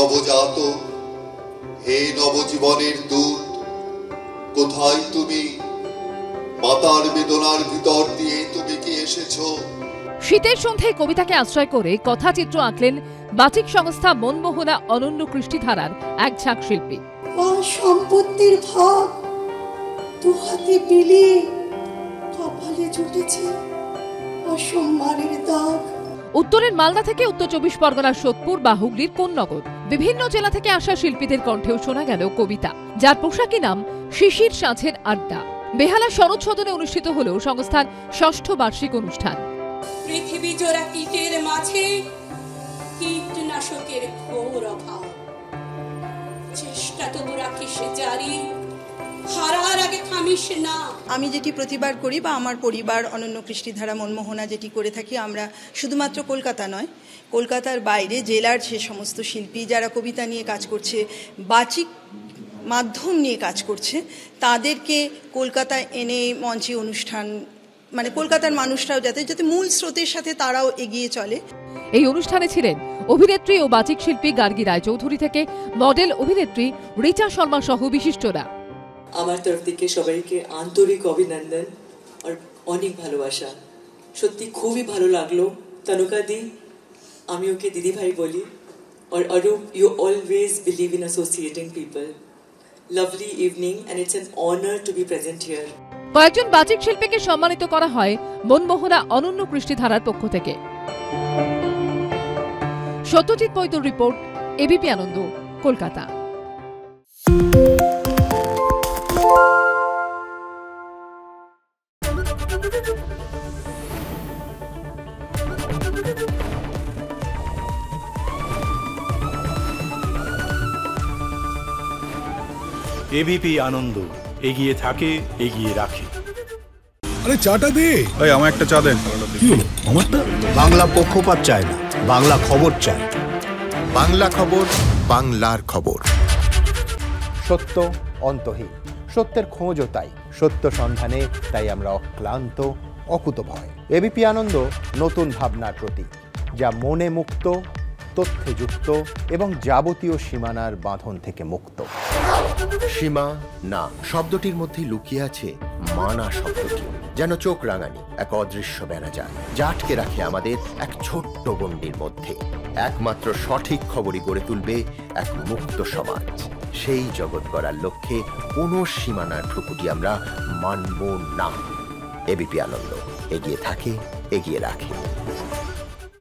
নবজাত, হে নবজীবনের দূত, কোথায় তুমি? মাতার বেদনার ভিতর দিয়ে তুমি কি এসেছো? শীতের সন্ধ্যায় কবিতাকে আশ্রয় করে কথাচিত্র আঁকলেন বাচিক সংস্থা মনমোহনা অনন্য কৃষ্টিধারার এক ঝাঁক শিল্পী। সম্পত্তির ভাগ দু হাতে বিলিয়ে কপালে জুটেছে অসম্মানের দাগ। উত্তরের মালদা থেকে উত্তর 24 পরগনার সোদপুর বা হুগলির কোন্নগর, বিভিন্ন জেলা থেকে আসা শিল্পীদের কণ্ঠেও শোনা গেল কবিতা, যার পোশাকি নাম শিশির সাঁঝের আড্ডা। বেহালা শরৎ সদনে অনুষ্ঠিত হল সংস্থার ৬ষ্ঠ বার্ষিক অনুষ্ঠান। পৃথিবী জোড়া কীটের মাঝে কীটনাশকের ঘোর অভাব, চেষ্টা তবু রাখিস জারি, হারার আগে থামিস না। আমি যেটি প্রতিবার করি বা আমার পরিবার অনন্য কৃষ্টিধারা মনমোহনা যেটি করে থাকি, আমরা শুধুমাত্র কলকাতা নয়, কলকাতার বাইরে জেলার যে সমস্ত শিল্পী যারা কবিতা নিয়ে কাজ করছে, বাচিক মাধ্যম নিয়ে কাজ করছে, তাদেরকে কলকাতায় এনে মঞ্চে অনুষ্ঠান, মানে কলকাতার মানুষরাও যাতে মূল স্রোতের সাথে তারাও এগিয়ে চলে। এই অনুষ্ঠানে ছিলেন অভিনেত্রী ও বাচিক শিল্পী গার্গী রায়চৌধুরী থেকে মডেল অভিনেত্রী রিচা শর্মা সহ বিশিষ্টরা। আমার তরফ থেকে সবাইকে আন্তরিক অভিনন্দন আর অনেক ভালোবাসা। সত্যি খুবই ভালো লাগলো। তনুকা দি, আমি ওকে দিদি ভাই বলি, আর Arup, you always believe in associating people. Lovely evening and it's an honor to be present here. কয়েকজন বাচিক শিল্পীকে সম্মানিত করা হয় মনমোহনা অনন্য কৃষ্টিধারার পক্ষ থেকে। সত্যজিৎ বৈদ্যর রিপোর্ট, এবিপি আনন্দ, কলকাতা। এবিপি আনন্দ, এগিয়ে থাকে, এগিয়ে রাখে। আরে চাটা দে। ভাই আমার একটা চা দেন। কি হলো আমারটা? বাংলা পক্ষপাত চায় না, বাংলা খবর চায়। বাংলা খবর, বাংলার খবর। সত্য অন্তহীন, সত্যের খোঁজও তাই, সত্য সন্ধানে তাই আমরা অক্লান্ত, অকুতভয়। এবিপি আনন্দ নতুন ভাবনার প্রতীক, যা মনে মুক্ত, তথ্যে যুক্ত এবং যাবতীয় সীমানার বাঁধন থেকে মুক্ত। সীমা না শব্দটির মধ্যে লুকিয়ে আছে মানা শব্দটি, যেন চোখ রাঙানি এক অদৃশ্য বেড়াজাল, যা আটকে রাখে আমাদের এক ছোট্ট গণ্ডির মধ্যে। একমাত্র সঠিক খবরই গড়ে তুলবে এক মুক্ত সমাজ। সেই জগৎ গড়ার লক্ষ্যে কোনো সীমানার ঠুকুটি আমরা মানব না। এবিপি আনন্দ, এগিয়ে থাকে, এগিয়ে রাখে।